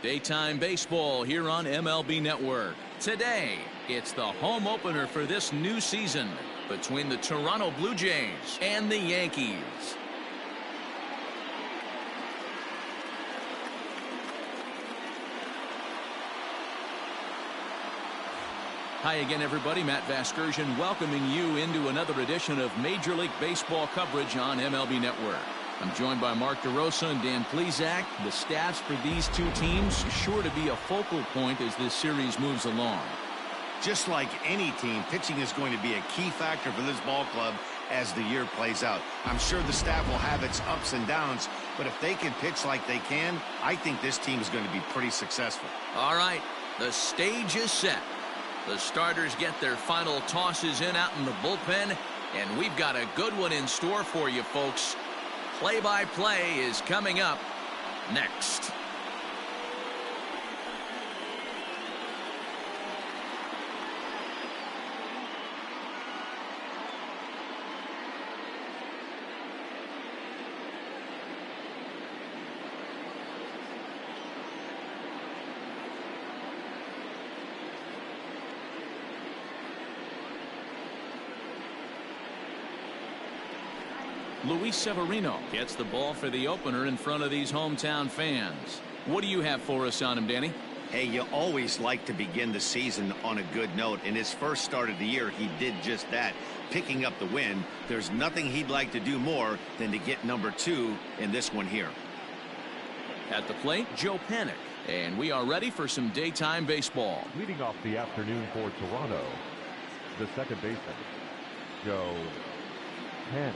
Daytime baseball here on MLB Network. Today, it's the home opener for this new season between the Toronto Blue Jays and the Yankees. Hi again, everybody. Matt Vasgersian welcoming you into another edition of Major League Baseball coverage on MLB Network. I'm joined by Mark DeRosa and Dan Plesac. The staffs for these two teams sure to be a focal point as this series moves along. Just like any team, pitching is going to be a key factor for this ball club as the year plays out. I'm sure the staff will have its ups and downs, but if they can pitch like they can, I think this team is going to be pretty successful. All right, the stage is set. The starters get their final tosses in out in the bullpen, and we've got a good one in store for you, folks. Play-by-play is coming up next. Luis Severino gets the ball for the opener in front of these hometown fans. What do you have for us on him, Danny? Hey, you always like to begin the season on a good note. In his first start of the year, he did just that, picking up the win. There's nothing he'd like to do more than to get number 2 in this one here. At the plate, Joe Panik. And we are ready for some daytime baseball. Leading off the afternoon for Toronto, the second baseman, Joe Panik.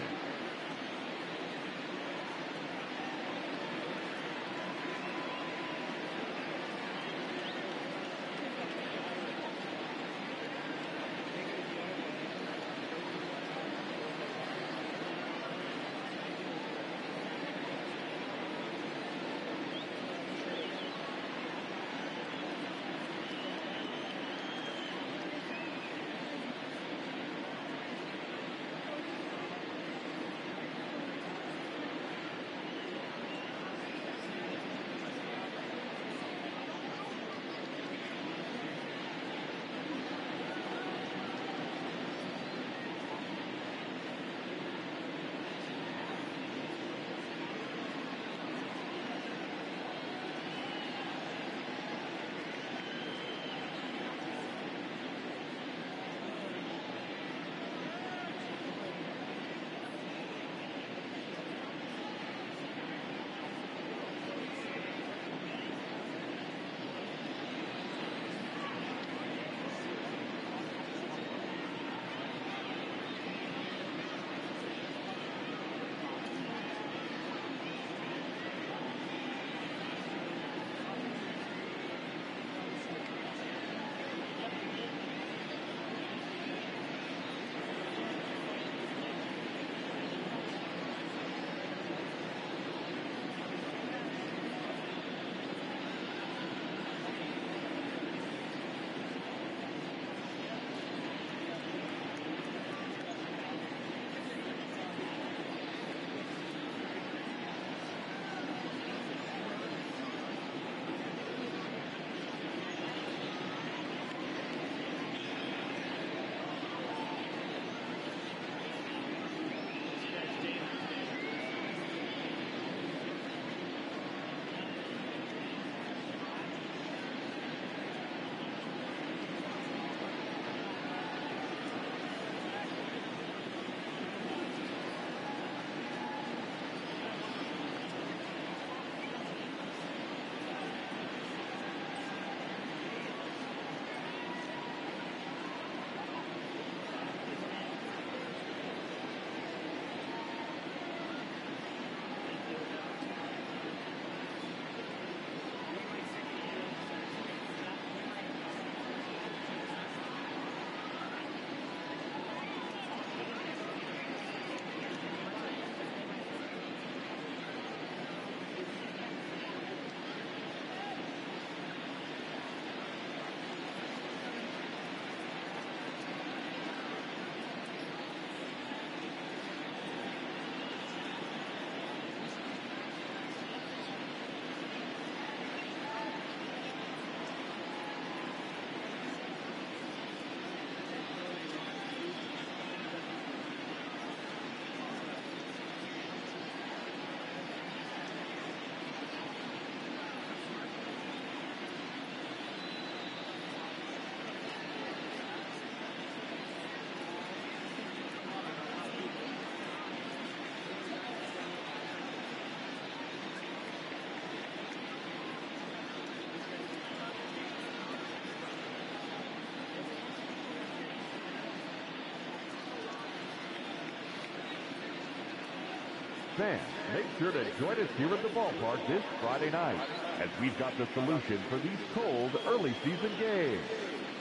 Fans, make sure to join us here at the ballpark this Friday night, as we've got the solution for these cold early season games.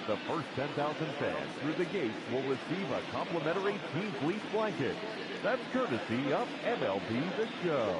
The first 10,000 fans through the gates will receive a complimentary Team Fleece blanket. That's courtesy of MLB The Show.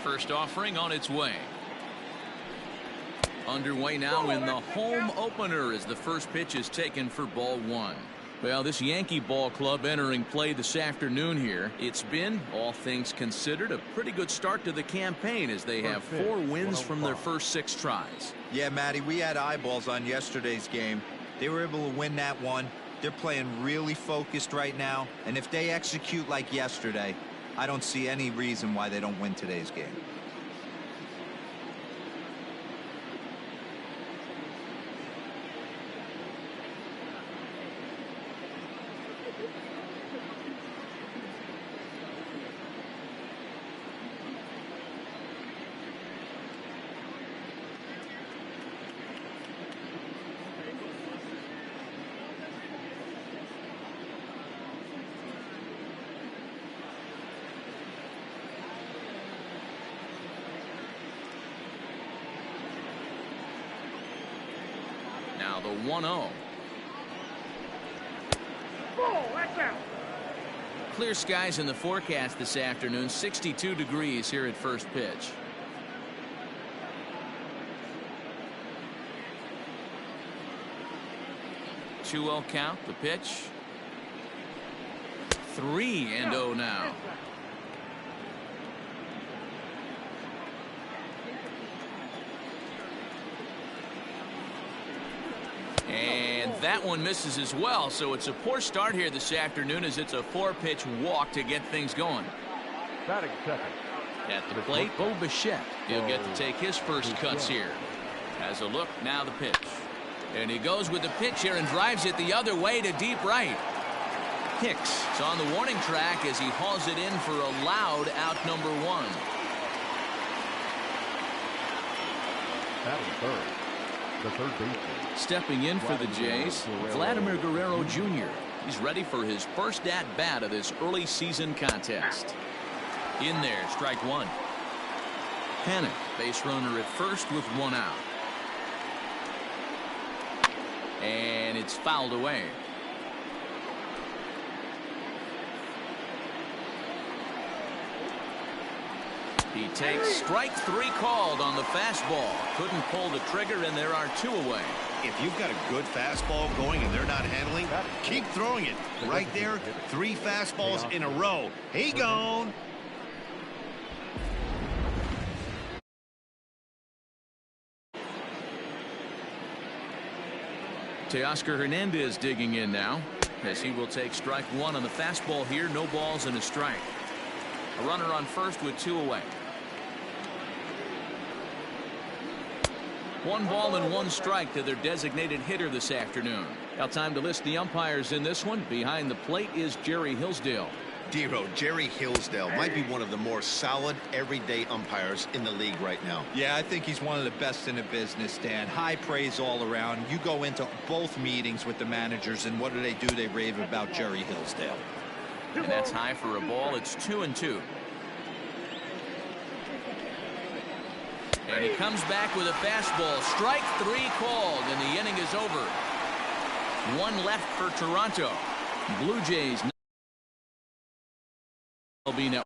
First offering on its way. Underway now in the home opener as the first pitch is taken for ball one. Well, this Yankee ball club entering play this afternoon here. It's been, all things considered, a pretty good start to the campaign as they have 4 wins from their first 6 tries. Yeah, Matty, we had eyeballs on yesterday's game. They were able to win that one. They're playing really focused right now, and if they execute like yesterday, I don't see any reason why they don't win today's game. Now the 1-0. Clear skies in the forecast this afternoon. 62 degrees here at first pitch. Two-0 count. The pitch. 3-0 now. And that one misses as well, so it's a poor start here this afternoon as it's a 4-pitch walk to get things going. Batting second. At the plate, Bo Bichette. He'll get to take his first cuts here. Has a look, now the pitch. And he goes with the pitch here and drives it the other way to deep right. Hicks is on the warning track as he hauls it in for a loud out number 1. Batting third. The third baseman. Stepping in for the Jays, Vladimir Guerrero Jr. He's ready for his first at-bat of this early season contest. In there, strike 1. Panic, base runner at first with 1 out. And it's fouled away. He takes strike 3 called on the fastball. Couldn't pull the trigger, and there are 2 away. If you've got a good fastball going and they're not handling, keep throwing it. Right there, 3 fastballs in a row. He gone. Teoscar Hernandez digging in now as he will take strike 1 on the fastball here. No balls and a strike. A runner on first with 2 away. 1 ball and 1 strike to their designated hitter this afternoon. Now time to list the umpires in this one. Behind the plate is Jerry Hillsdale. Dero, Jerry Hillsdale might be one of the more solid everyday umpires in the league right now. Yeah, I think he's one of the best in the business, Dan. High praise all around. You go into both meetings with the managers, and what do? They rave about Jerry Hillsdale. And that's high for a ball. It's 2-2. And he comes back with a fastball. Strike 3 called, and the inning is over. 1 left for Toronto. Blue Jays. MLB Network.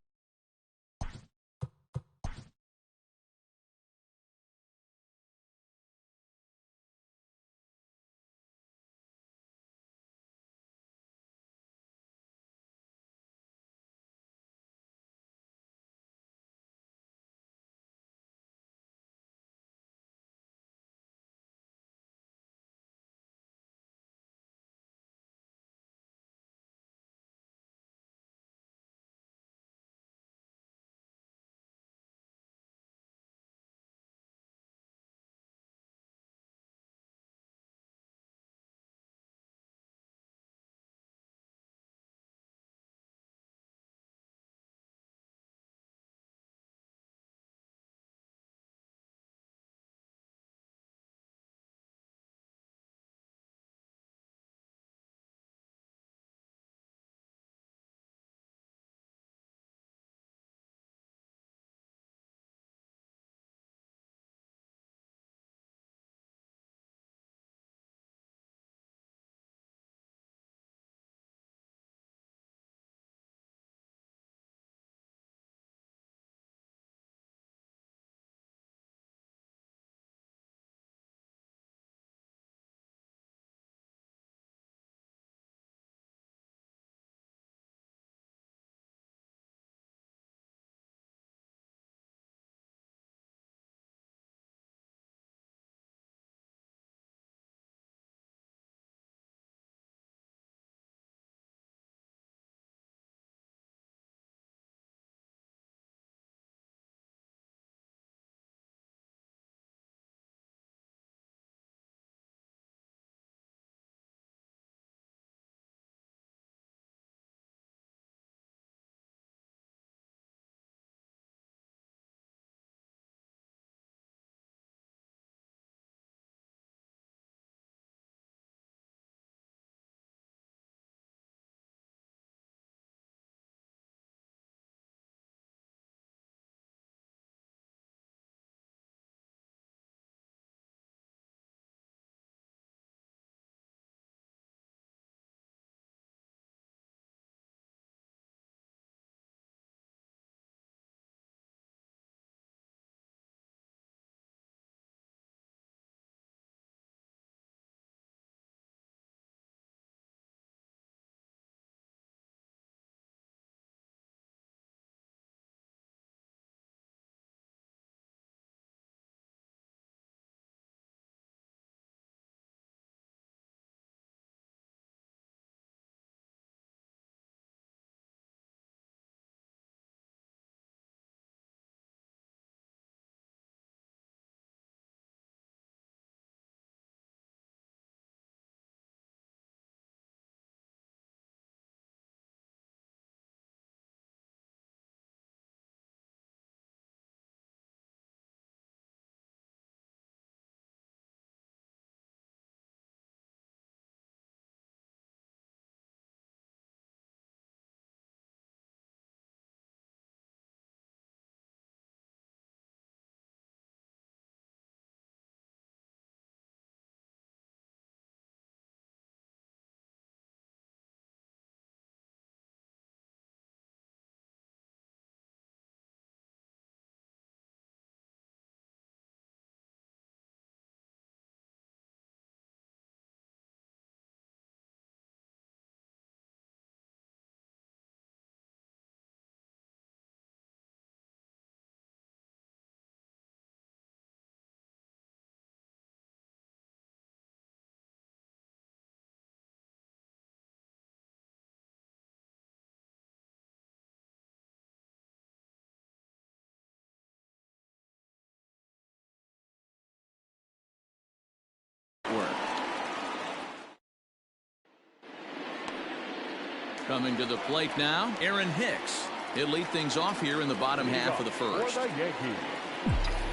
Coming to the plate now, Aaron Hicks. He'll lead things off here in the bottom half of the first. For the Yankees,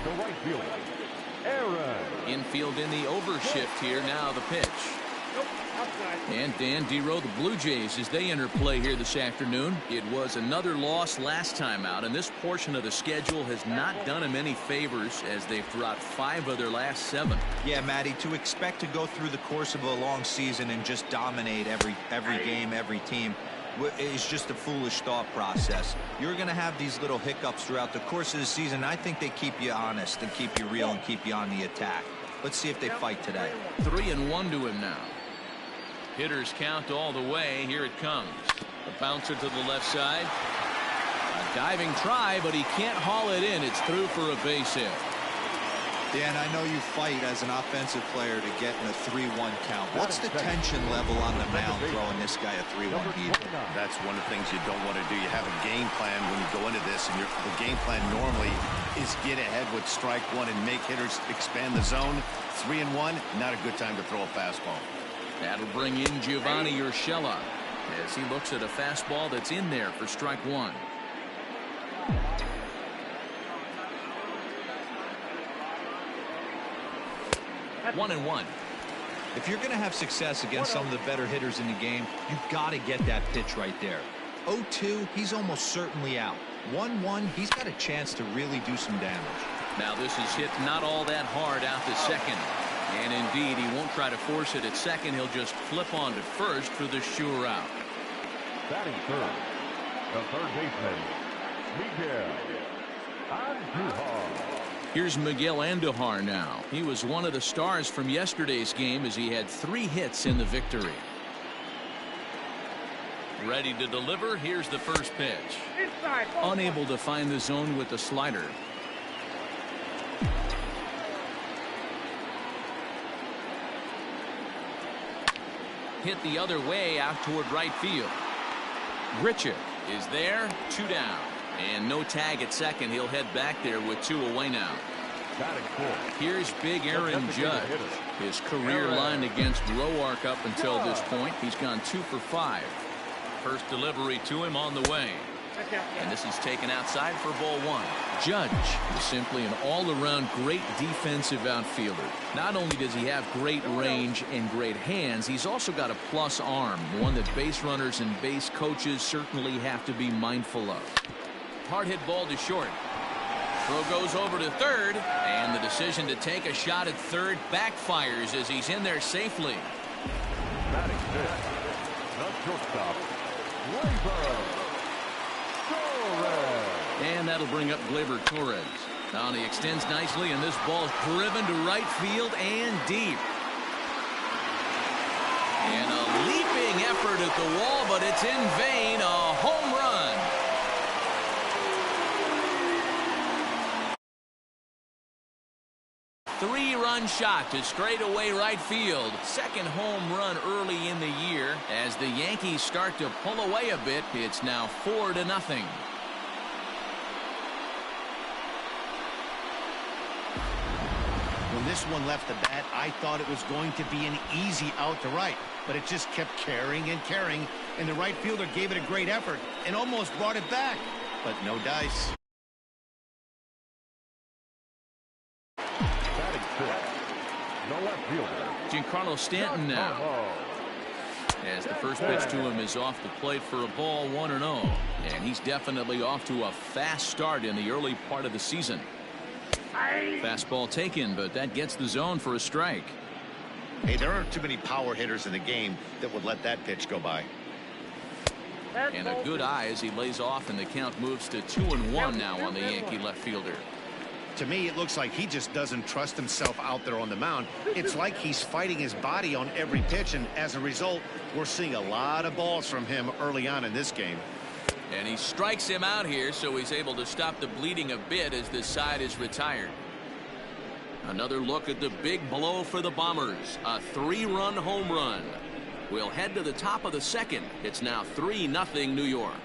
the right fielder, Aaron. Infield in the overshift here. Now the pitch. And Dan Dero, the Blue Jays, as they enter play here this afternoon. It was another loss last time out, and this portion of the schedule has not done them any favors as they've dropped 5 of their last 7. Yeah, Matty, to expect to go through the course of a long season and just dominate every game, every team is just a foolish thought process. You're going to have these little hiccups throughout the course of the season. I think they keep you honest and keep you real and keep you on the attack. Let's see if they fight today. 3-1 to him now. Hitters count all the way. Here it comes. The bouncer to the left side. A diving try, but he can't haul it in. It's through for a base hit. Dan, I know you fight as an offensive player to get in a 3-1 count. What's the tension level on the mound throwing this guy a 3-1 lead? That's one of the things you don't want to do. You have a game plan when you go into this, and the game plan normally is get ahead with strike one and make hitters expand the zone. 3-1, not a good time to throw a fastball. That'll bring in Giovanni Urshela as he looks at a fastball that's in there for strike one. At 1-1. If you're going to have success against some of the better hitters in the game, you've got to get that pitch right there. 0-2, he's almost certainly out. 1-1, he's got a chance to really do some damage. Now this is hit not all that hard out to second. And indeed, he won't try to force it at second. He'll just flip on to first for the sure out. Batting third, the third baseman, Miguel Andujar. Here's Miguel Andujar now. He was one of the stars from yesterday's game as he had 3 hits in the victory. Ready to deliver. Here's the first pitch. Unable to find the zone with the slider. Hit the other way out toward right field. Grichuk is there. 2 down. And no tag at second. He'll head back there with 2 away now. Here's big Aaron Judge. His career line against Roark up until this point. He's gone 2 for 5. First delivery to him on the way. And this is taken outside for ball 1. Judge is simply an all-around great defensive outfielder. Not only does he have great range and great hands, he's also got a plus arm, one that base runners and base coaches certainly have to be mindful of. Hard hit ball to short. Throw goes over to third, and the decision to take a shot at third backfires as he's in there safely. Batting fifth, the shortstop, and that'll bring up Gleyber Torres. Now he extends nicely, and this ball's driven to right field and deep. And a leaping effort at the wall, but it's in vain. A home run. Three-run shot to straightaway right field. Second home run early in the year. As the Yankees start to pull away a bit, it's now 4-0. When this one left the bat, I thought it was going to be an easy out to right, but it just kept carrying and carrying, and the right fielder gave it a great effort and almost brought it back, but no dice. Batting fifth, the left fielder, Giancarlo Stanton now. As the first pitch to him is off the plate for a ball, 1-0. And he's definitely off to a fast start in the early part of the season. Fastball taken, but that gets the zone for a strike. Hey, there aren't too many power hitters in the game that would let that pitch go by. And a good eye as he lays off, and the count moves to 2-1 now on the Yankee left fielder. To me, it looks like he just doesn't trust himself out there on the mound. It's like he's fighting his body on every pitch, and as a result, we're seeing a lot of balls from him early on in this game. And he strikes him out here, so he's able to stop the bleeding a bit as this side is retired. Another look at the big blow for the Bombers. A 3-run home run. We'll head to the top of the second. It's now 3-0 New York.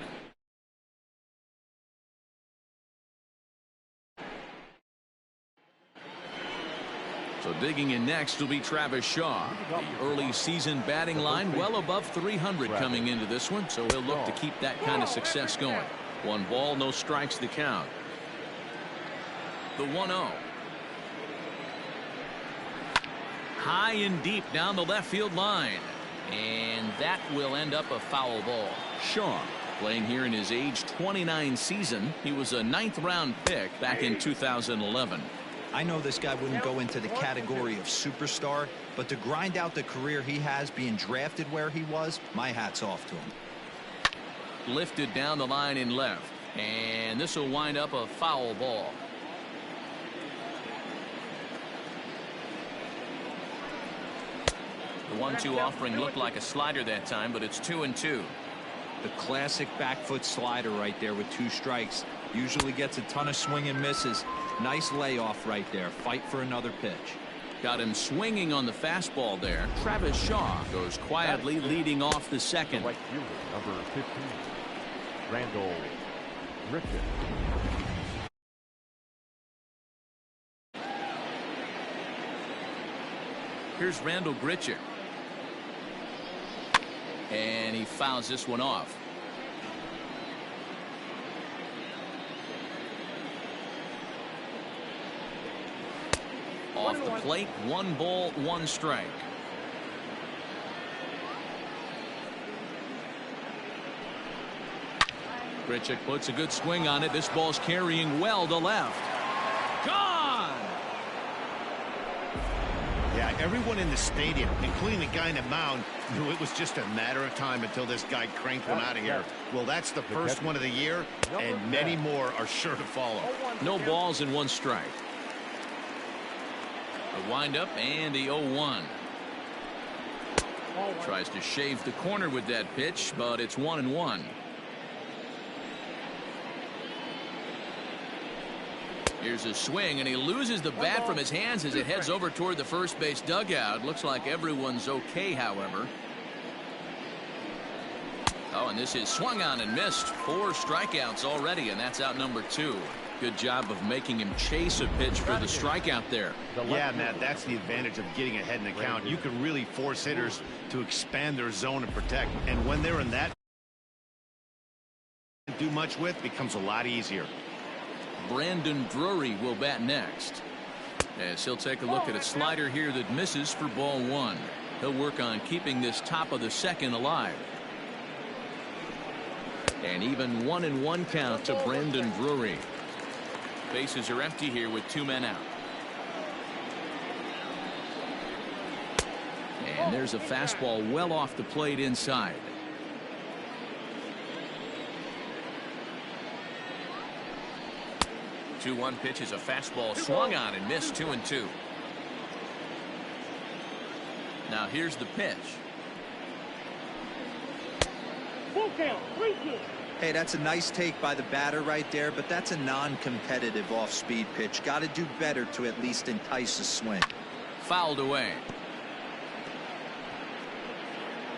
So digging in next will be Travis Shaw. The early season batting line well above 300 coming into this one, so he'll look to keep that kind of success going. 1 ball, no strikes to count. The 1-0. High and deep down the left field line. And that will end up a foul ball. Shaw playing here in his age 29 season. He was a 9th round pick back in 2011. I know this guy wouldn't go into the category of superstar, but to grind out the career he has being drafted where he was, my hat's off to him. Lifted down the line in left, and this will wind up a foul ball. The 1-2 offering looked like a slider that time, but it's 2-2. The classic back foot slider right there with 2 strikes. Usually gets a ton of swing and misses. Nice layoff right there. Fight for another pitch. Got him swinging on the fastball there. Travis Shaw goes quietly leading off the second. Right fielder, number 15, Randall Griffin. Here's Randall Griffin. And he fouls this one off. Off the plate, 1 ball, 1 strike. Grichuk puts a good swing on it. This ball's carrying well to left. Gone! Yeah, everyone in the stadium, including the guy in the mound, knew it was just a matter of time until this guy cranked one out of here. Well, that's the first one of the year, and many more are sure to follow. No balls and 1 strike. The windup and the 0-1. Tries to shave the corner with that pitch, but it's 1-1. Here's a swing, and he loses the bat from his hands as it heads over toward the first base dugout. Looks like everyone's okay, however. Oh, and this is swung on and missed. 4 strikeouts already, and that's out number 2. Good job of making him chase a pitch for the strikeout there. Yeah, Matt, that's the advantage of getting ahead in the count. You can really force hitters to expand their zone and protect. And when they're in that, do much with, becomes a lot easier. Brandon Drury will bat next, as he'll take a look at a slider here that misses for ball 1. He'll work on keeping this top of the second alive. And even 1-1 count to Brandon Drury. Bases are empty here with 2 men out. And there's a fastball well off the plate inside. The 2-1 pitch is a fastball swung on and missed. 2-2. Now here's the pitch. Full count, 3-2. Hey, that's a nice take by the batter right there, but that's a non-competitive off-speed pitch. Got to do better to at least entice a swing. Fouled away.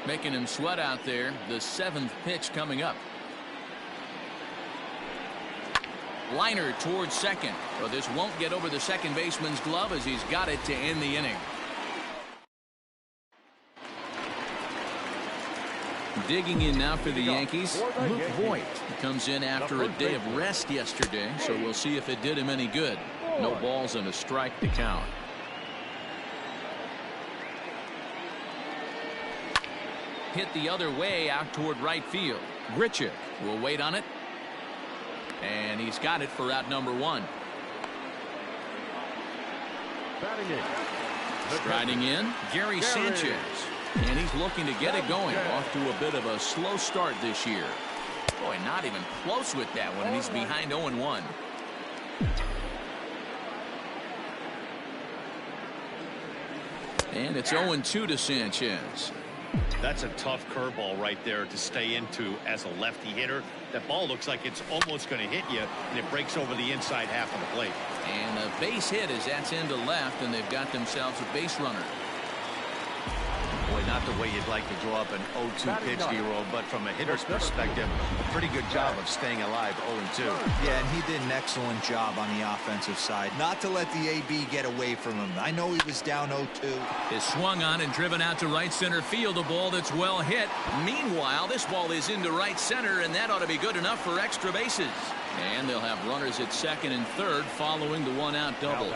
Making him sweat out there. The 7th pitch coming up. Liner towards second. Well, this won't get over the second baseman's glove as he's got it to end the inning. Digging in now for the Yankees, Luke Voigt. He comes in after a day of rest yesterday, so we'll see if it did him any good. No balls and a strike to count. Hit the other way out toward right field. Grichuk will wait on it. And he's got it for out number 1. Striding in, Gary Sanchez. And he's looking to get it going. Off to a bit of a slow start this year. Boy, not even close with that one. And he's behind 0-1. And it's 0-2 to Sanchez. That's a tough curveball right there to stay into as a lefty hitter. That ball looks like it's almost going to hit you, and it breaks over the inside half of the plate. And a base hit as that's into left, and they've got themselves a base runner. Boy, Not the way you'd like to draw up an 0-2 pitch, D-roll, but from a hitter's perspective, a pretty good job of staying alive 0-2. Yeah, and he did an excellent job on the offensive side. Not to let the AB get away from him. I know he was down 0-2. Is swung on and driven out to right center field. A ball that's well hit. Meanwhile, this ball is into right center, and that ought to be good enough for extra bases. And they'll have runners at second and third following the one-out double.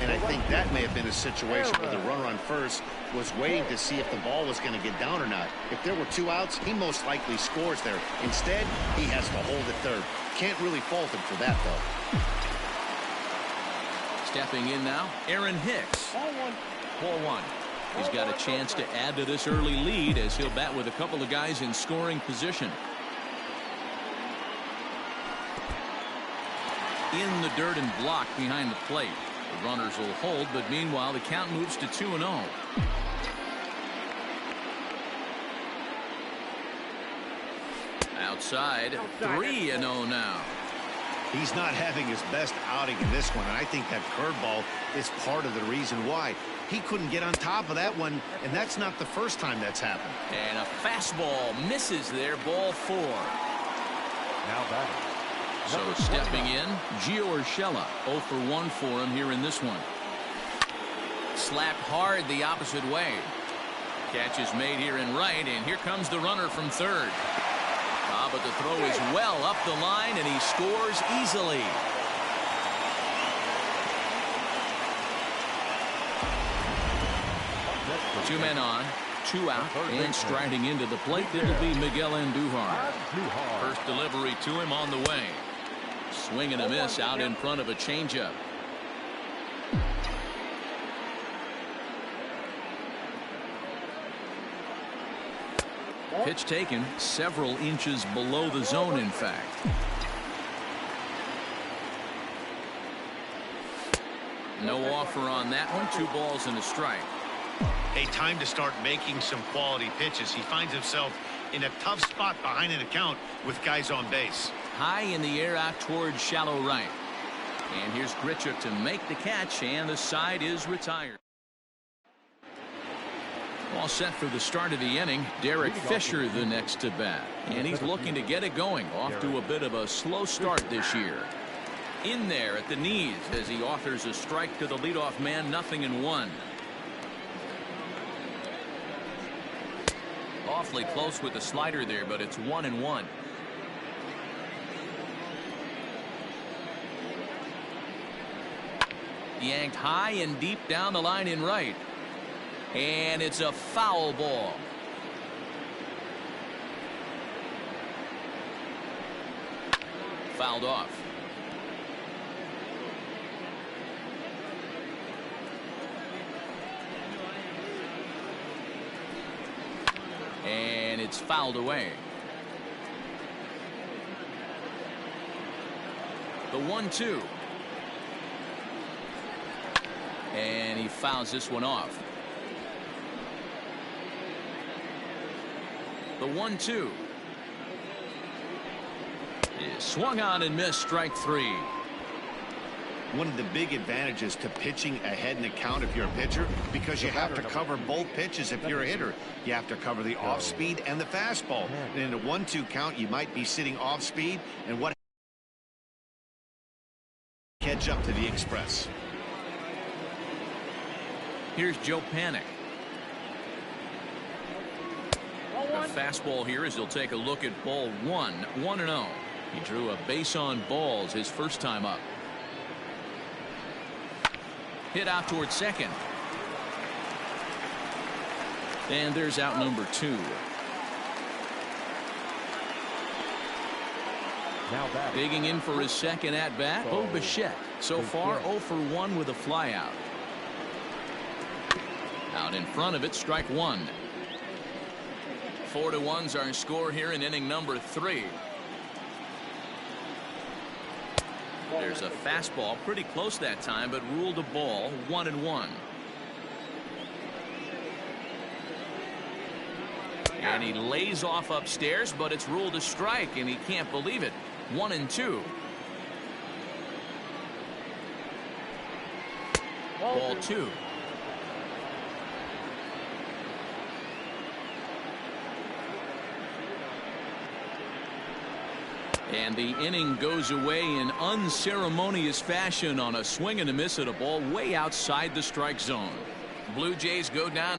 And I think that may have been a situation where the runner on first was waiting to see if the ball was going to get down or not. If there were 2 outs, he most likely scores there. Instead, he has to hold at third. Can't really fault him for that, though. Stepping in now, Aaron Hicks. Ball 1. He's got a chance to add to this early lead as he'll bat with a couple of guys in scoring position. In the dirt and blocked behind the plate. The runners will hold, but meanwhile the count moves to 2-0. Outside, 3-0 now. He's not having his best outing in this one, and I think that curveball is part of the reason why. He couldn't get on top of that one, and that's not the first time that's happened. And a fastball misses there, ball 4. Now batting. So stepping in, Gio Urshela, 0 for 1 for him here in this one. Slapped hard the opposite way. Catch is made here in right, and here comes the runner from third. But the throw is well up the line, and he scores easily. Two men on, 2 out, and striding into the plate, it'll be Miguel Andujar. First delivery to him on the way. Swing and a miss out in front of a changeup. Pitch taken several inches below the zone, in fact. No offer on that one. 2 balls and a strike. Hey, time to start making some quality pitches. He finds himself in a tough spot behind an account with guys on base. High in the air out towards shallow right. And here's Grichuk to make the catch, and the side is retired. All set for the start of the inning. Derek Fisher the next to bat, and he's looking to get it going. Off to a bit of a slow start this year. In there at the knees as he offers a strike to the leadoff man. 0-1. Awfully close with the slider there, but it's 1-1. Yanked high and deep down the line in right. And it's a foul ball. Fouled off. And it's fouled away. The 1-2. And he fouls this one off. The 1-2 is swung on and missed. Strike 3. One of the big advantages to pitching ahead in the count if you're a pitcher, because you have to cover both pitches if you're a hitter. You have to cover the off speed and the fastball. And in a 1-2 count, you might be sitting off speed, and what catch up to the express. Here's Joe Panic. A fastball here as he'll take a look at ball 1. 1-0. He drew a base on balls his first time up. Hit out towards second. And there's out number 2. Now batting. Digging in for his second at bat, Bo Bichette. So far 0 for 1 with a flyout. Out in front of it, strike 1. 4-1's our score here in inning number 3. There's a fastball pretty close that time, but ruled a ball. 1-1. And he lays off upstairs, but it's ruled a strike, and he can't believe it. 1-2. Ball 2. And the inning goes away in unceremonious fashion on a swing and a miss at a ball way outside the strike zone. Blue Jays go down.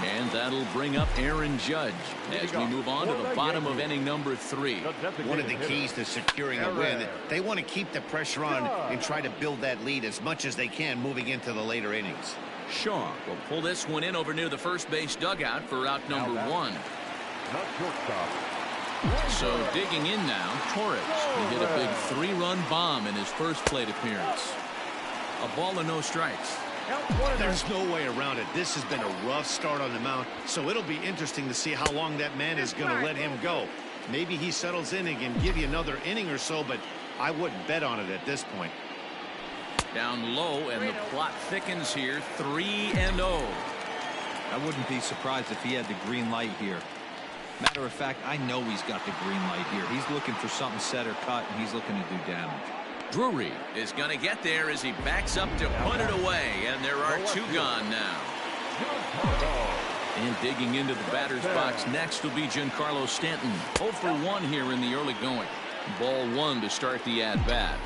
And that'll bring up Aaron Judge as we move on to the bottom of inning number 3. One of the keys to securing a win, they want to keep the pressure on and try to build that lead as much as they can moving into the later innings. Shaw will pull this one in over near the first base dugout for out number 1. So digging in now, Torres. He hit a big 3-run bomb in his first plate appearance. A ball and no strikes. There's no way around it. This has been a rough start on the mound, so it'll be interesting to see how long that man is going to let him go. Maybe he settles in and can give you another inning or so, but I wouldn't bet on it at this point. Down low, and the plot thickens here. 3-0. I wouldn't be surprised if he had the green light here. Matter of fact, I know he's got the green light here. He's looking for something set or cut, and he's looking to do damage. Drury is going to get there as he backs up to put it away, and there are 2 gone now. And digging into the batter's box next will be Giancarlo Stanton. 0 for 1 here in the early going. Ball 1 to start the at-bat.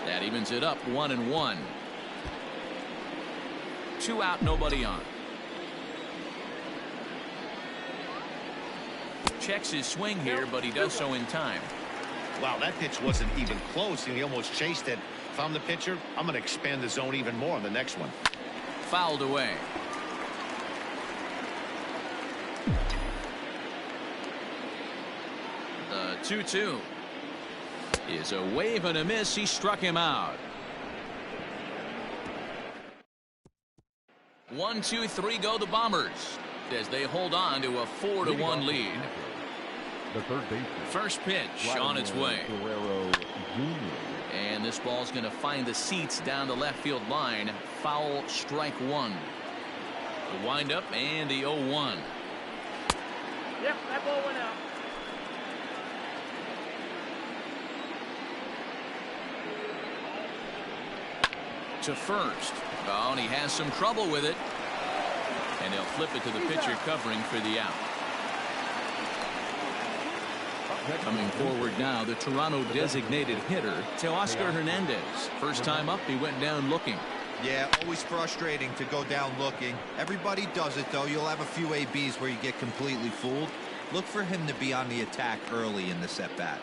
That evens it up 1-1. 2 out, nobody on. Checks his swing here, but he does so in time. Wow, that pitch wasn't even close, and he almost chased it. If I'm the pitcher, I'm going to expand the zone even more on the next one. Fouled away. The 2-2 is a wave and a miss. He struck him out. 1, 2, 3 go the Bombers as they hold on to a 4-1 lead. The third baseman. First pitch on its way. And this ball's going to find the seats down the left field line. Foul, strike 1. The windup and the 0-1. Yep, that ball went out. To first. Oh, and he has some trouble with it. And he'll flip it to the pitcher covering for the out. Coming forward now, the Toronto designated hitter, Teoscar Hernandez. First time up, he went down looking. Yeah, always frustrating to go down looking. Everybody does it, though. You'll have a few ABs where you get completely fooled. Look for him to be on the attack early in this at-bat.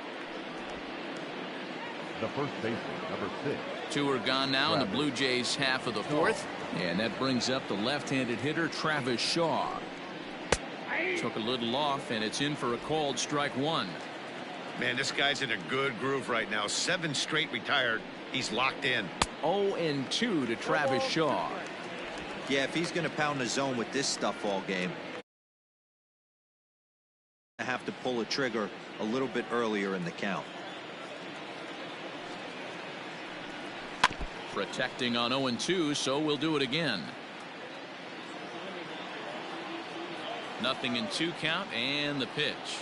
The first baseman, number 6. 2 are gone now in the Blue Jays half of the 4th. And that brings up the left-handed hitter, Travis Shaw. Took a little off, and it's in for a called strike 1. Man, this guy's in a good groove right now. 7 straight retired. He's locked in. 0-2 to Travis Shaw. Yeah, if he's going to pound the zone with this stuff all game, I have to pull a trigger a little bit earlier in the count. Protecting on 0-2, so we'll do it again. Nothing in 2 count, and the pitch.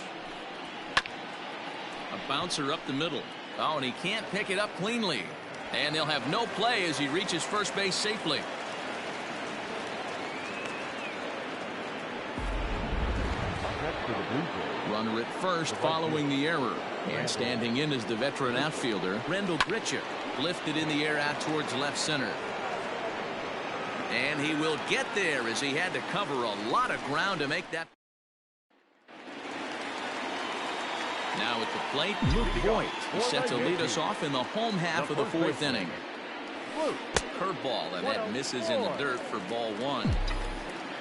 A bouncer up the middle. Oh, and he can't pick it up cleanly. And they'll have no play as he reaches first base safely. Runner at first following the error. And standing in is the veteran outfielder, Rendell Grichuk. Lifted in the air out towards left center. And he will get there as he had to cover a lot of ground to make that. Now at the plate, Luke Voigt. He set to lead us off in the home half of the 4th inning. Curveball, and that misses in the dirt for ball 1.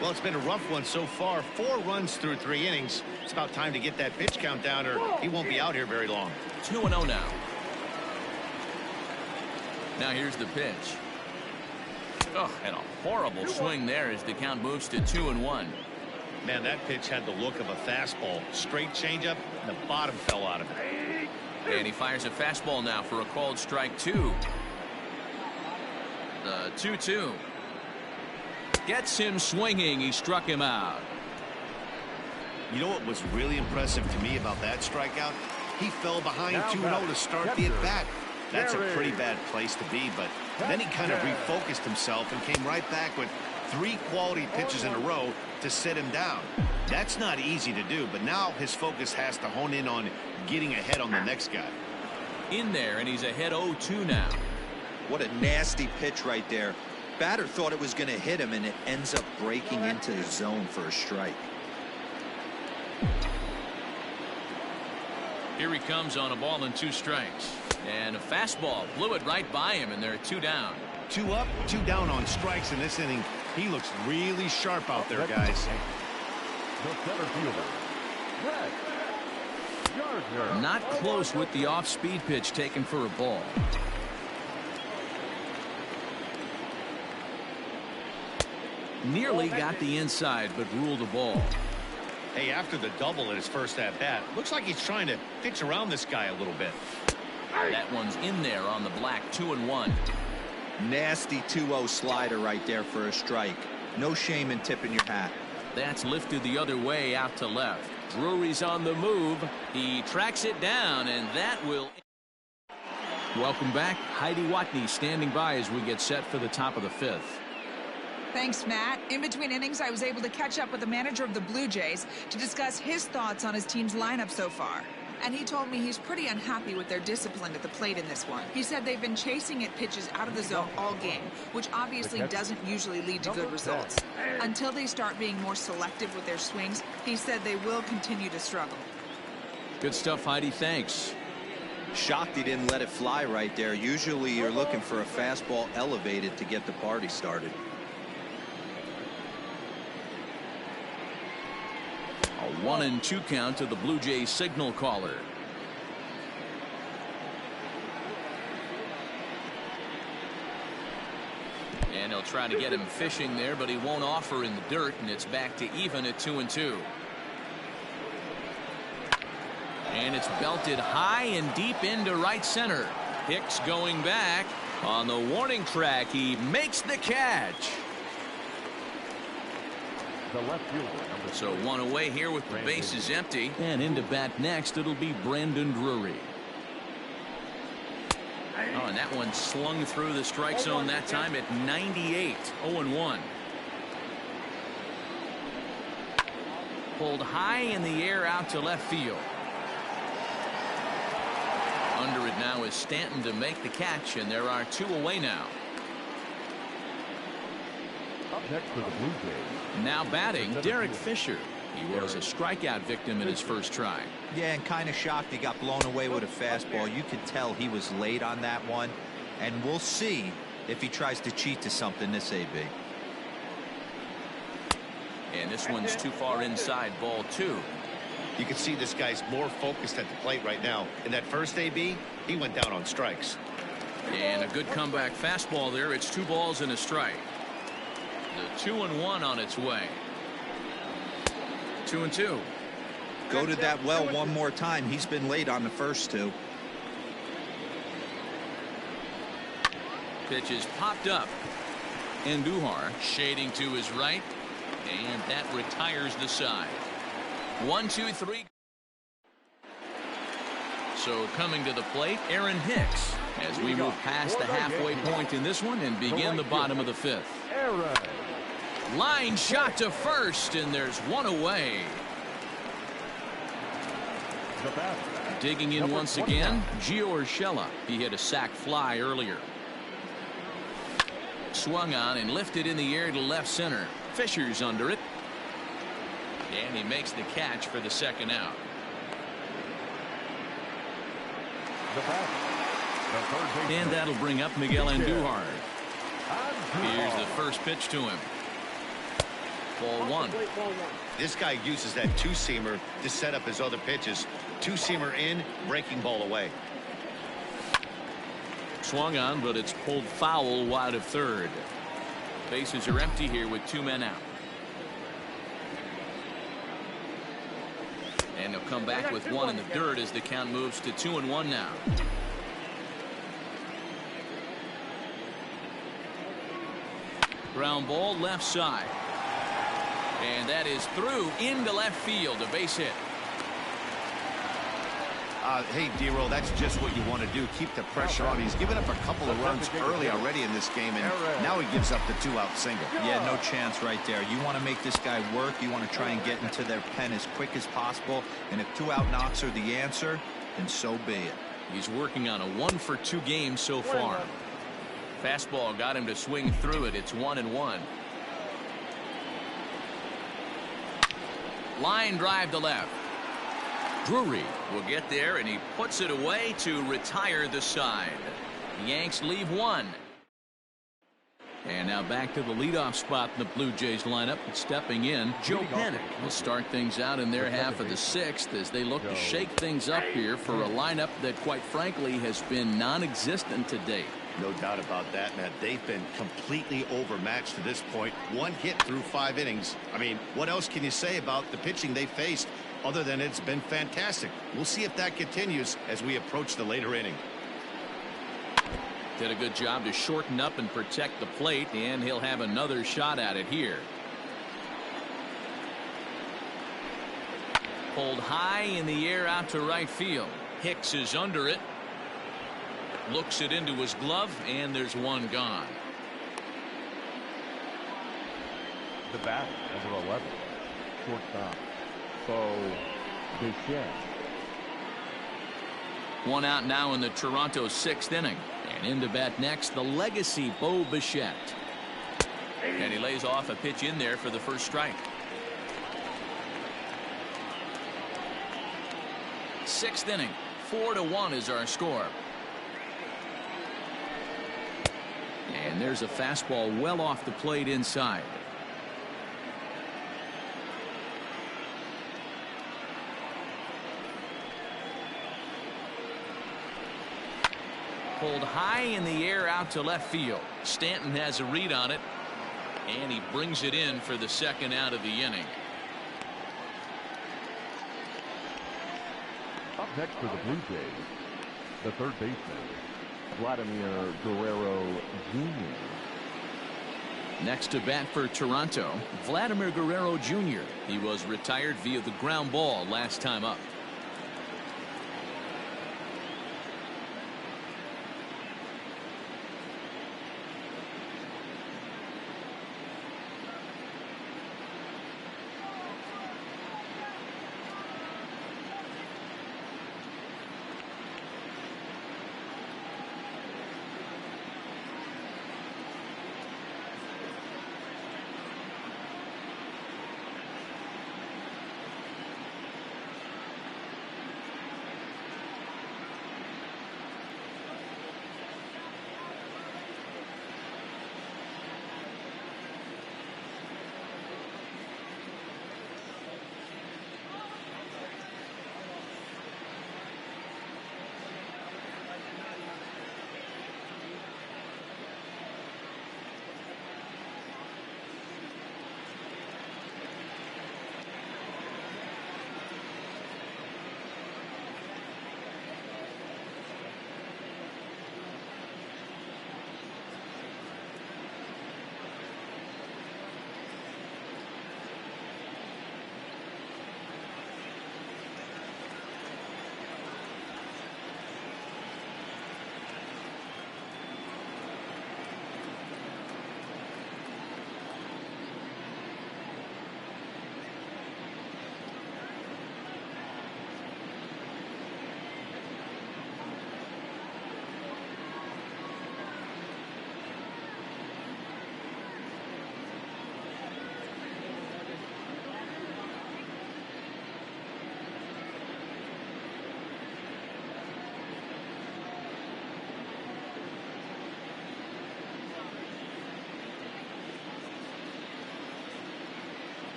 Well, it's been a rough one so far. 4 runs through 3 innings. It's about time to get that pitch count down, or he won't be out here very long. 2-0 now. Now here's the pitch. Oh, and a horrible swing there as the count moves to 2-1. Man, that pitch had the look of a fastball. Straight changeup, and the bottom fell out of it. And he fires a fastball now for a called strike 2. The 2-2. Gets him swinging. He struck him out. You know what was really impressive to me about that strikeout? He fell behind 2-0 to start the at-bat. That's a pretty bad place to be, but Then he kind of refocused himself and came right back with 3 quality pitches in a row to sit him down. That's not easy to do, but now his focus has to hone in on getting ahead on the next guy. In there, and he's ahead 0-2 now. What a nasty pitch right there. Batter thought it was going to hit him, and it ends up breaking into the zone for a strike. Here he comes on a ball and 2 strikes. And a fastball blew it right by him, and there are 2 down. 2 up, 2 down on strikes in this inning. He looks really sharp out there, guys. The center fielder, Brett Gardner. Not close with the off-speed pitch taken for a ball. Nearly got the inside, but ruled a ball. Hey, after the double at his first at-bat, looks like he's trying to pitch around this guy a little bit. That one's in there on the black. 2-1. Nasty 2-0 slider right there for a strike. No shame in tipping your hat. That's lifted the other way out to left. Drury's on the move. He tracks it down, and that will... Welcome back. Heidi Watney standing by as we get set for the top of the 5th. Thanks, Matt. In between innings, I was able to catch up with the manager of the Blue Jays to discuss his thoughts on his team's lineup so far. And he told me he's pretty unhappy with their discipline at the plate in this one. He said they've been chasing at pitches out of the zone all game, which obviously doesn't usually lead to good results. Until they start being more selective with their swings, he said they will continue to struggle. Good stuff, Heidi. Thanks. Shocked he didn't let it fly right there. Usually you're looking for a fastball elevated to get the party started. A 1-2 count to the Blue Jays signal caller. And he'll try to get him fishing there, but he won't offer in the dirt, and it's back to even at 2-2. And it's belted high and deep into right center. Hicks going back on the warning track. He makes the catch. The left fielder, So 1 away here with the bases empty. And into bat next, it'll be Brandon Drury. Oh, and that one slung through the strike zone that time at 98. 0-1. Pulled high in the air out to left field. Under it now is Stanton to make the catch, and there are 2 away now. up next for the Blue Jays. Now batting, Derek Fisher. He was a strikeout victim in his first try. Yeah, and kind of shocked he got blown away with a fastball. You could tell he was late on that one, and we'll see if he tries to cheat to something this AB. And this one's too far inside, ball 2. You can see this guy's more focused at the plate right now. In that first AB, he went down on strikes. And a good comeback fastball there. It's 2 balls and a strike. The 2-1 on its way. 2-2. Go to that well one more time. He's been late on the first 2. Pitch is popped up. Andujar shading to his right. And that retires the side. 1-2-3. So coming to the plate, Aaron Hicks, as we move past the halfway point in this one and begin the bottom of the 5th. Line shot to first, and there's 1 away. Digging in once again, Gio Urshela. He hit a sac fly earlier. Swung on and lifted in the air to left center. Fisher's under it. And he makes the catch for the second out. And that'll bring up Miguel Andujar. Here's the first pitch to him. Ball 1. This guy uses that two-seamer to set up his other pitches. Two-seamer in, breaking ball away. Swung on, but it's pulled foul wide of third. Bases are empty here with 2 men out. And they'll come back with 1 in the dirt as the count moves to 2-1 now. Ground ball left side. And that is through into left field. A base hit. Hey, D-Roll, that's just what you want to do. Keep the pressure on. He's given up a couple of runs early already in this game, and now he gives up the 2-out single. Yeah, no chance right there. You want to make this guy work. You want to try and get into their pen as quick as possible. And if 2-out knocks are the answer, then so be it. He's working on a 1-for-2 game so far. Fastball got him to swing through it. It's 1-1. Line drive to left. Drury will get there, and he puts it away to retire the side. The Yanks leave one. And now back to the leadoff spot in the Blue Jays lineup. Stepping in, Joe Pennick will start things out in their half of the 6th as they look to shake things up here for a lineup that, quite frankly, has been non-existent to date. No doubt about that, Matt. They've been completely overmatched to this point. 1 hit through 5 innings. I mean, what else can you say about the pitching they faced other than it's been fantastic? We'll see if that continues as we approach the later inning. Did a good job to shorten up and protect the plate, and he'll have another shot at it here. Pulled high in the air out to right field. Hicks is under it. Looks it into his glove, and there's one gone. The bat, number 11, shortstop, Bo Bichette. 1 out now in the Toronto 6th inning. And in to bat next, the legacy Bo Bichette. And he lays off a pitch in there for the first strike. 6th inning, 4-1 is our score. And there's a fastball well off the plate inside. Pulled high in the air out to left field. Stanton has a read on it, and he brings it in for the 2nd out of the inning. Up next for the Blue Jays, the third baseman, Vladimir Guerrero Jr. Next to bat for Toronto, Vladimir Guerrero Jr. He was retired via the ground ball last time up.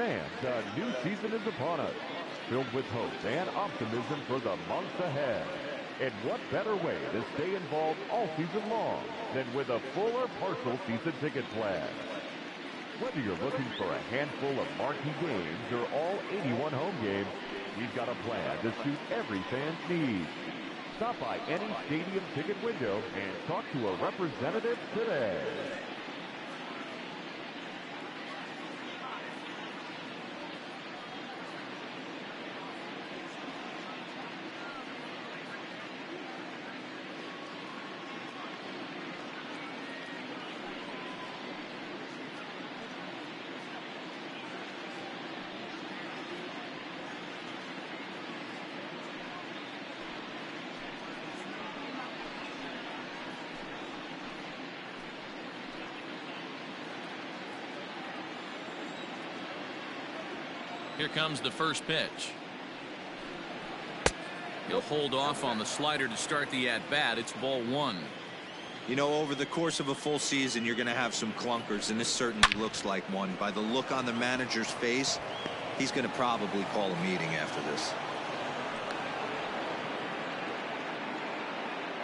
Fans, a new season is upon us, filled with hope and optimism for the months ahead. And what better way to stay involved all season long than with a full or partial season ticket plan? Whether you're looking for a handful of marquee games or all 81 home games, we've got a plan to suit every fan's needs. Stop by any stadium ticket window and talk to a representative today. Here comes the first pitch. He'll hold off on the slider to start the at-bat. It's ball one. You know, over the course of a full season, you're going to have some clunkers, and this certainly looks like one. By the look on the manager's face, he's going to probably call a meeting after this.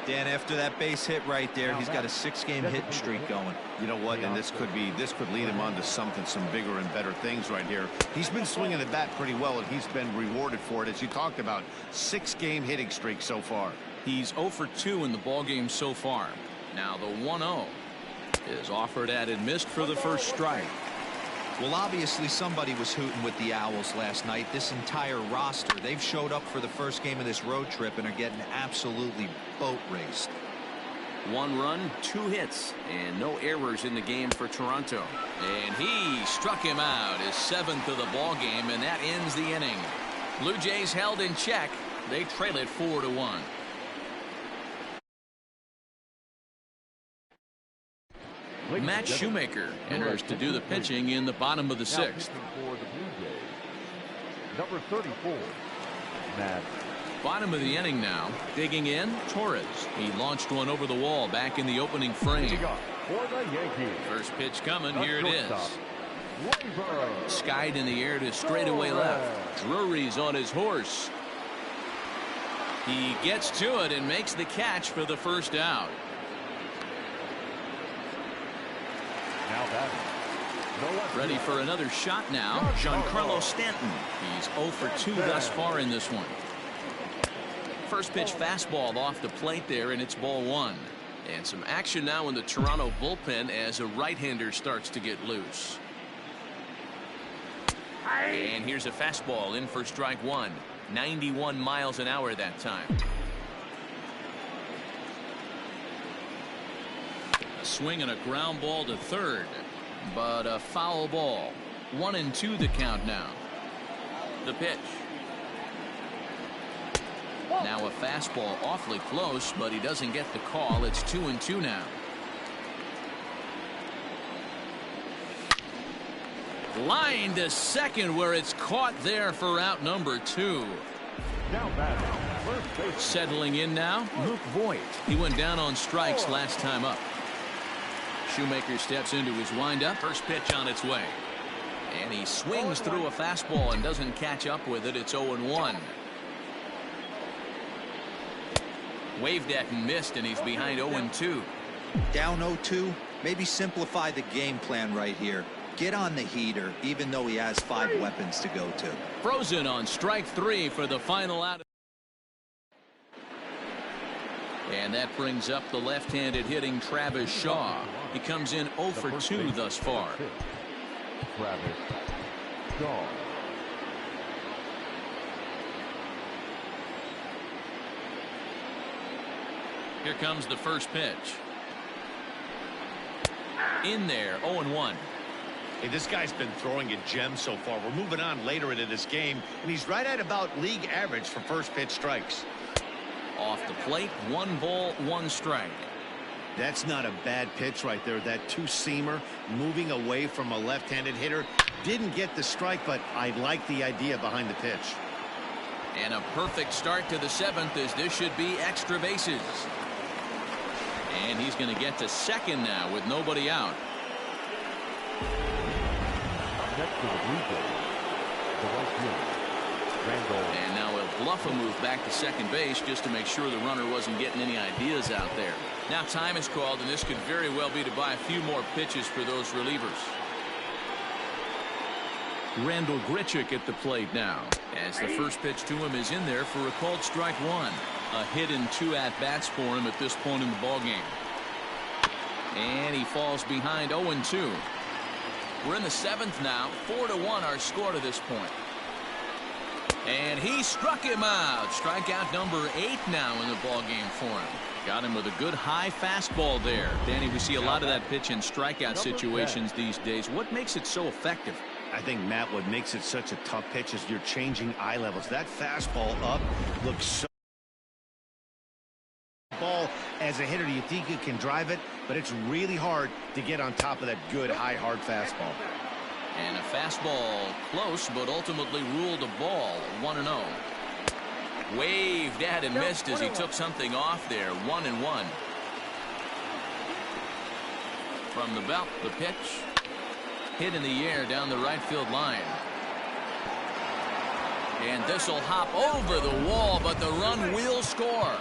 Dan, after that base hit right there, he's got a 6-game hitting streak going. You know what? And this could lead him on to some bigger and better things right here. He's been swinging the bat pretty well, and he's been rewarded for it, as you talked about. 6-game hitting streak so far. He's 0 for 2 in the ballgame so far. Now the 1-0 is offered at and missed for the first strike. Well, obviously somebody was hooting with the Owls last night. This entire roster, they've showed up for the first game of this road trip and are getting absolutely boat raced. 1 run, 2 hits, and no errors in the game for Toronto. And he struck him out, his 7th of the ball game, and that ends the inning. Blue Jays held in check. They trail it 4-1. Matt Shoemaker enters to do the pitching in the bottom of the 6th. Number 34, Matt. Bottom of the inning now. Digging in, Torres. He launched one over the wall back in the opening frame. For the Yankees. First pitch coming. Here it is. Skied in the air to straightaway left. Drury's on his horse. He gets to it and makes the catch for the first out. Ready for another shot now. Giancarlo Stanton. He's 0 for 2 thus far in this one. First pitch fastball off the plate there, and it's ball 1. And some action now in the Toronto bullpen as a right-hander starts to get loose. And here's a fastball in for strike 1. 91 miles an hour that time. A swing and a ground ball to third. But a foul ball. 1-2 the count now. The pitch. Now a fastball awfully close, but he doesn't get the call. It's 2-2 now. Line to second, where it's caught there for out number 2. Settling in now, Luke Voigt. He went down on strikes last time up. Shoemaker steps into his windup. First pitch on its way. And he swings through a fastball and doesn't catch up with it. It's 0-1. Waved at and missed, and he's behind 0-2. Down 0-2. Maybe simplify the game plan right here. Get on the heater, even though he has 5 weapons to go to. Frozen on strike 3 for the final out. And that brings up the left-handed hitting Travis Shaw. He comes in 0 for 2 thus far. Travis Shaw. Here comes the first pitch. In there, 0-1. Hey, this guy's been throwing a gem so far. We're moving on later into this game, and he's right at about league average for first pitch strikes. Off the plate, 1 ball, 1 strike. That's not a bad pitch right there. That two-seamer moving away from a left-handed hitter. Didn't get the strike, but I like the idea behind the pitch. And a perfect start to the 7th, as this should be extra bases. And he's going to get to second now with nobody out. Next to the Blue Jays, the right fielder, Randall. And now he'll bluff a move back to second base just to make sure the runner wasn't getting any ideas out there. Now time is called, and this could very well be to buy a few more pitches for those relievers. Randall Grichuk at the plate now, as the first pitch to him is in there for a called strike one. A hit and 2 at-bats for him at this point in the ballgame. And he falls behind 0-2. We're in the 7th now. 4-1 our score to this point. And he struck him out. Strikeout number 8 now in the ballgame for him. Got him with a good high fastball there. Danny, we see a lot of that pitch in strikeout situations these days. What makes it so effective? I think, Matt, what makes it such a tough pitch is you're changing eye levels. That fastball up looks so ball as a hitter. You think you can drive it, but it's really hard to get on top of that good high hard fastball. And a fastball close, but ultimately ruled a ball. 1-0. Waved at and missed as he took something off there. 1-1. From the belt, the pitch. Hit in the air down the right field line. And this will hop over the wall, but the run will score.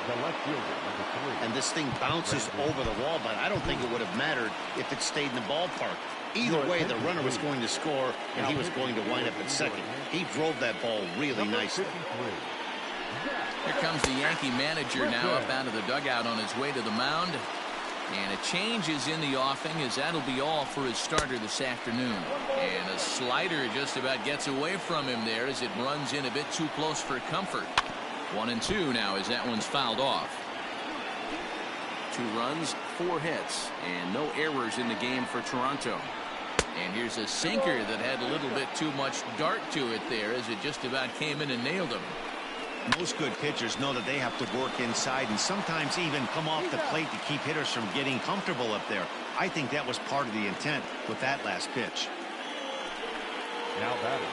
The left fielder, number 3. And this thing bounces over the wall, but I don't think it would have mattered if it stayed in the ballpark. Either way, the runner was going to score, and he was going to wind up at second. He drove that ball really nicely. Here comes the Yankee manager now up out of the dugout on his way to the mound. And a change is in the offing, as that'll be all for his starter this afternoon. And a slider just about gets away from him there as it runs in a bit too close for comfort. 1-2 now as that one's fouled off. 2 runs, 4 hits, and no errors in the game for Toronto. And here's a sinker that had a little bit too much dart to it there as it just about came in and nailed him. Most good pitchers know that they have to work inside and sometimes even come off the plate to keep hitters from getting comfortable up there. I think that was part of the intent with that last pitch. Now batting,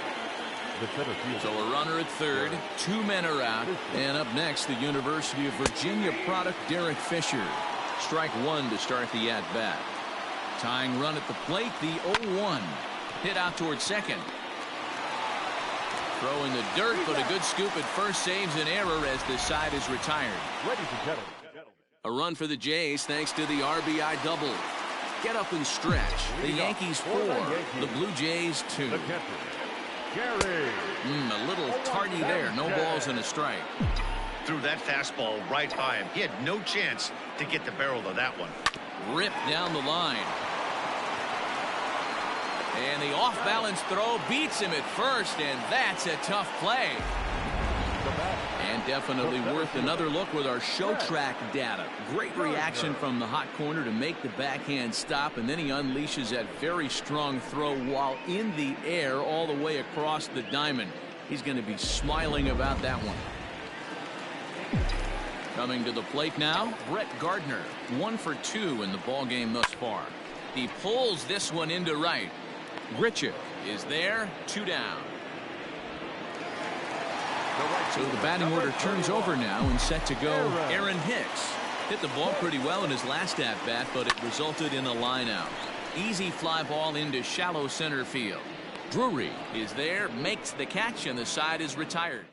the center fielder. So a runner at third, 2 men are out, and up next the University of Virginia product Derek Fisher. Strike 1 to start the at-bat. Tying run at the plate, the 0-1. Hit out towards second. Throw in the dirt, but a good scoop at first saves an error as the side is retired. Ladies and gentlemen. A run for the Jays thanks to the RBI double. Get up and stretch. The Yankees 4, the Blue Jays 2. The catcher, Gary. A little tardy there. No balls and a strike. Threw that fastball right by him. He had no chance to get the barrel of that one. Ripped down the line. And the off-balance throw beats him at first, and that's a tough play. And definitely worth another look with our show track data. Great reaction from the hot corner to make the backhand stop, and then he unleashes that very strong throw while in the air all the way across the diamond. He's going to be smiling about that one. Coming to the plate now, Brett Gardner. 1 for 2 in the ballgame thus far. He pulls this one into right. Grichuk is there, 2 down. So the batting order turns over now and set to go. Aaron Hicks hit the ball pretty well in his last at-bat, but it resulted in a line-out. Easy fly ball into shallow center field. Drury is there, makes the catch, and the side is retired.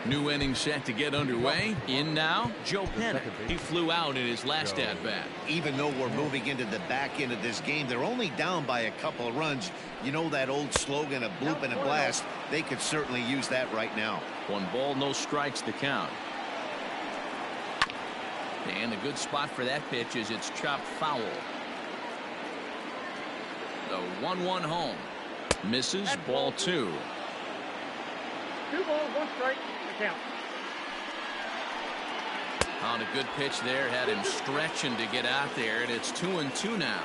New inning set to get underway. In now, Joe Pennick. He flew out in his last at-bat. Even though we're moving into the back end of this game, they're only down by a couple of runs. You know that old slogan, a bloop and a blast. They could certainly use that right now. 1 ball, no strikes to count. And a good spot for that pitch is it's chopped foul. The 1-1 home. Misses, ball 2. 2 balls, 1 strike. Count. On a good pitch there, had him stretching to get out there, and it's 2-2 now.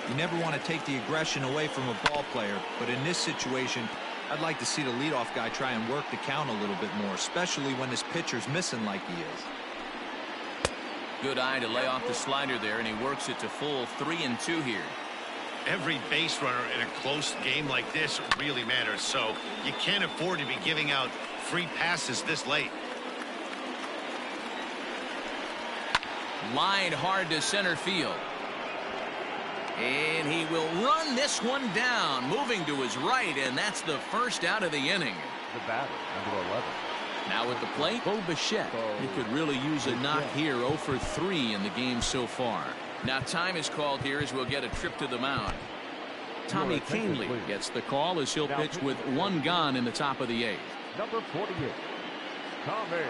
You never want to take the aggression away from a ball player, but in this situation, I'd like to see the leadoff guy try and work the count a little bit more, especially when his pitcher's missing like he is. Good eye to lay off the slider there, and he works it to full 3-2 here. Every base runner in a close game like this really matters, so you can't afford to be giving out free passes this late. Lined hard to center field. And he will run this one down, moving to his right, and that's the first out of the inning. The batter, number 11. Now at the plate, Bo Bichette. He could really use a knock here. 0 for 3 in the game so far. Now time is called here as we'll get a trip to the mound. Tommy Canley gets the call as he'll pitch with one gone in the top of the 8th. Number 48, Tommy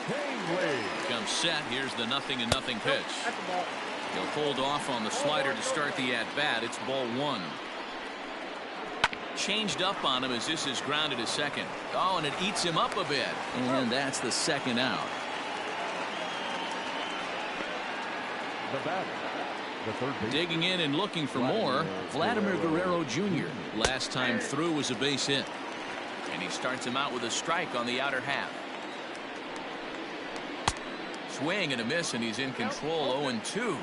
Canley. Comes set. Here's the 0-0 pitch. That's the ball. He'll hold off on the slider to start the at-bat. It's ball 1. Changed up on him as this is grounded to second. Oh, and it eats him up a bit. And that's the second out. The batter, the third base. Digging in and looking for more, Vladimir Guerrero Jr. Last time through was a base hit. And he starts him out with a strike on the outer half. Swing and a miss, and he's in control. 0-2.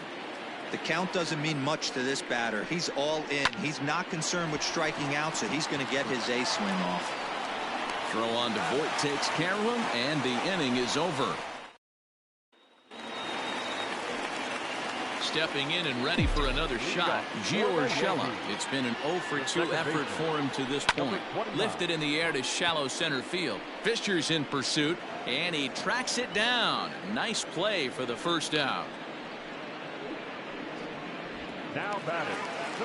The count doesn't mean much to this batter. He's all in. He's not concerned with striking out, so he's going to get his A swing off. Throw on to Voit takes care of him, and the inning is over. Stepping in and ready for another shot, Gio Urshela. It's been an 0 for 2 effort for him to this point. Lifted in the air to shallow center field. Fisher's in pursuit, and he tracks it down. Nice play for the first out. Now batting.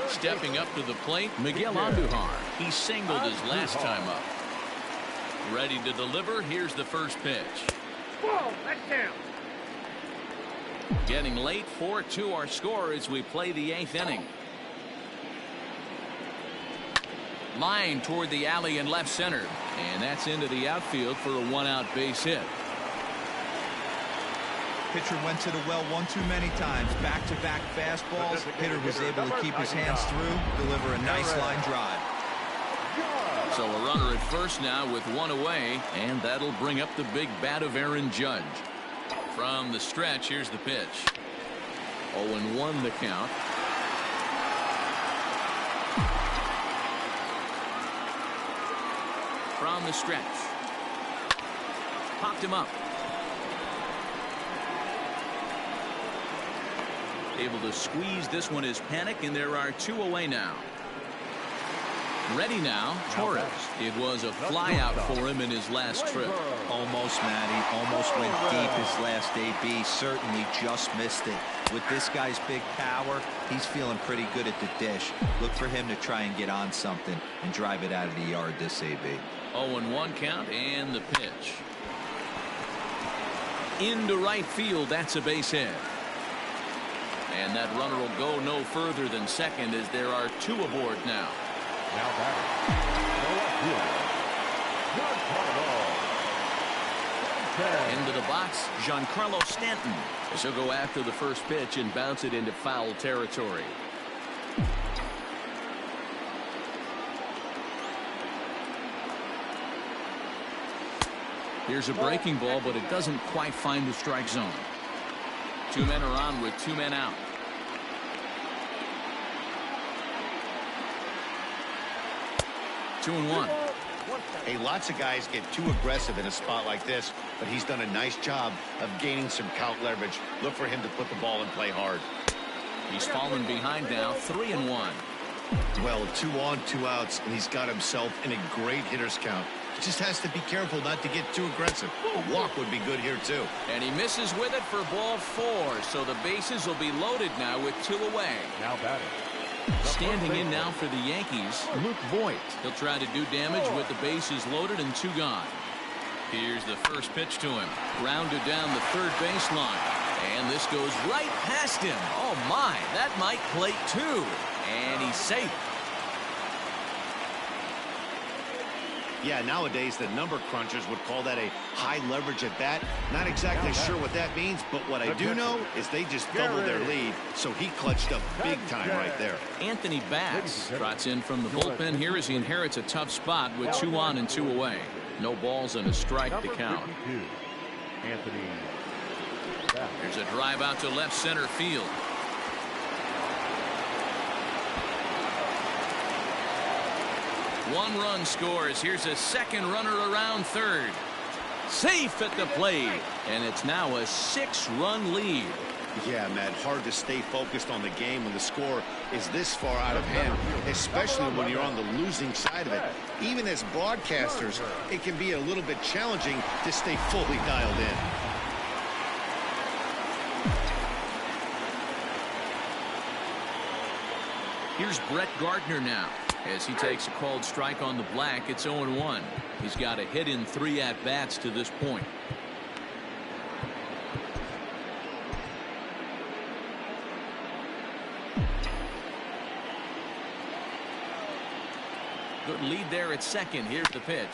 Stepping up to the plate, Miguel Andujar. He singled his last time up. Ready to deliver. Here's the first pitch. Whoa, that's down. Getting late, 4-2 our score as we play the 8th inning. Line toward the alley in left center. And that's into the outfield for a one-out base hit. Pitcher went to the well one too many times. Back-to-back fastballs. Hitter was able to keep his hands through, deliver a nice line drive. So a runner at first now with one away, and that'll bring up the big bat of Aaron Judge. From the stretch, here's the pitch. 0-1 the count. From the stretch. Popped him up. Able to squeeze this one is Panic, and there are 2 away now. Ready now, Torres. It was a fly out for him in his last trip. Almost, Matty. Almost went deep his last AB. Certainly just missed it. With this guy's big power, he's feeling pretty good at the dish. Look for him to try and get on something and drive it out of the yard this AB. 0-1 count and the pitch. Into right field, that's a base hit. And that runner will go no further than second as there are 2 aboard now. Now batting. Into the box, Giancarlo Stanton. As he'll go after the first pitch and bounce it into foul territory. Here's a breaking ball, but it doesn't quite find the strike zone. 2 men are on with 2 men out. Two and one. Hey, lots of guys get too aggressive in a spot like this, but he's done a nice job of gaining some count leverage. Look for him to put the ball and play hard. He's fallen behind now, 3-1. Well, 2 on, 2 outs, and he's got himself in a great hitter's count. He just has to be careful not to get too aggressive. A walk would be good here, too. And he misses with it for ball 4, so the bases will be loaded now with 2 away. Now batting. Standing in now for the Yankees, Luke Voit. He'll try to do damage with the bases loaded and 2 gone. Here's the first pitch to him. Grounded down the third baseline. And this goes right past him. Oh, my. That might plate 2. And he's safe. Yeah, nowadays the number crunchers would call that a high leverage at bat. Not exactly sure what that means, but what I do know is they just doubled their lead, so he clutched up big time right there. Anthony Bass trots in from the bullpen here as he inherits a tough spot with 2 on and 2 away. No balls and a strike to count. Anthony. There's a drive out to left center field. One run scores. Here's a second runner around third. Safe at the plate. And it's now a 6-run lead. Yeah, Matt, hard to stay focused on the game when the score is this far out of hand, especially when you're on the losing side of it. Even as broadcasters, it can be a little bit challenging to stay fully dialed in. Here's Brett Gardner now. As he takes a called strike on the black, it's 0-1. He's got a hit in 3 at-bats to this point. Good lead there at second. Here's the pitch.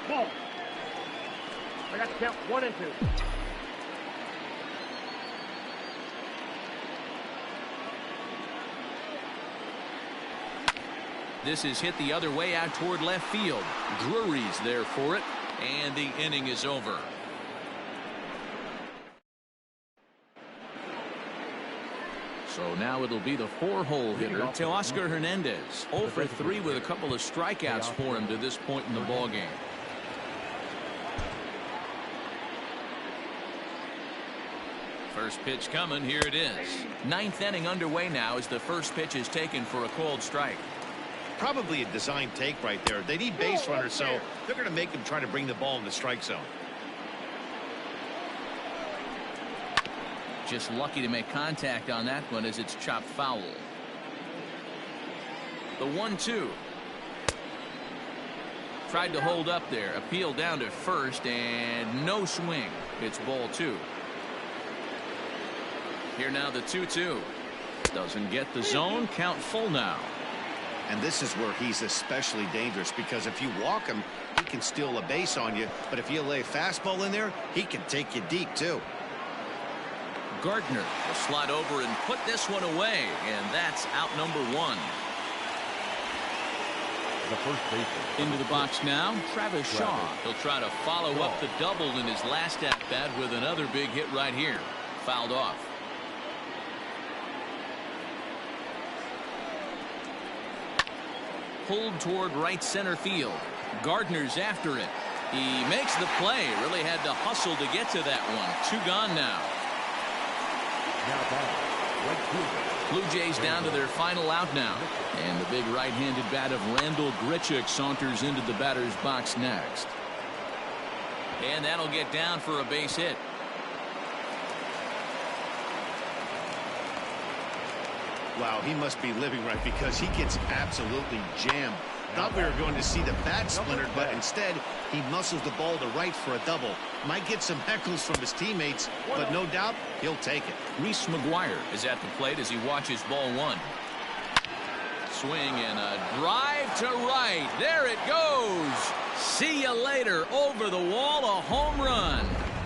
Ball. I got to count 1 and 2. This is hit the other way out toward left field. Drury's there for it, and the inning is over. So now it'll be the 4-hole hitter, Teoscar Hernandez. 0 for 3 with a couple of strikeouts for him to this point in the ballgame. First pitch coming. Here it is. 9th inning underway now as the first pitch is taken for a called strike. Probably a design take right there. They need base runners, so they're going to make him try to bring the ball in the strike zone. Just lucky to make contact on that one as it's chopped foul. The 1-2. Tried to hold up there. Appeal down to first and no swing. It's ball 2. Here now the 2-2. Doesn't get the zone. Count full now. And this is where he's especially dangerous, because if you walk him, he can steal a base on you. But if you lay a fastball in there, he can take you deep too. Gardner will slide over and put this one away, and that's out number 1. The first baseman. Into the box now, Travis Shaw. He'll try to follow up the double in his last at-bat with another big hit right here. Fouled off. Pulled toward right center field. Gardner's after it. He makes the play. Really had to hustle to get to that one. 2 gone now. Blue Jays down to their final out now. And the big right-handed bat of Randall Grichuk saunters into the batter's box next. And that'll get down for a base hit. Wow, he must be living right, because he gets absolutely jammed. Thought we were going to see the bat splintered, but instead he muscles the ball to right for a double. Might get some heckles from his teammates, but no doubt he'll take it. Reese McGuire is at the plate as he watches ball 1. Swing and a drive to right. There it goes. See you later. Over the wall, a home run.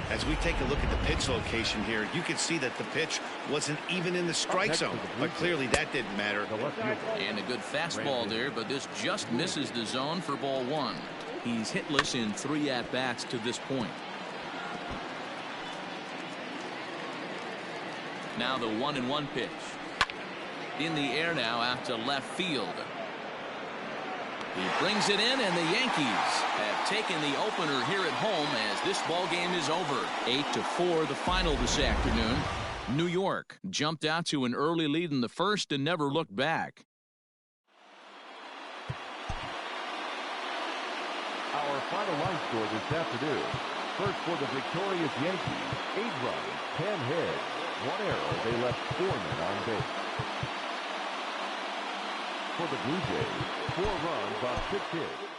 As we take a look at the pitch location here, you can see that the pitch wasn't even in the strike zone, but clearly that didn't matter. And a good fastball there, but this just misses the zone for ball 1. He's hitless in 3 at-bats to this point. Now the 1-1 pitch. In the air now out to left field. He brings it in, and the Yankees have taken the opener here at home as this ball game is over. 8-4 the final this afternoon. New York jumped out to an early lead in the first and never looked back. Our final line score this afternoon. First for the victorious Yankees, 8 runs, 10 hits, 1 error. They left 4 men on base. For the Blue Jays, 4 runs on 6 hits.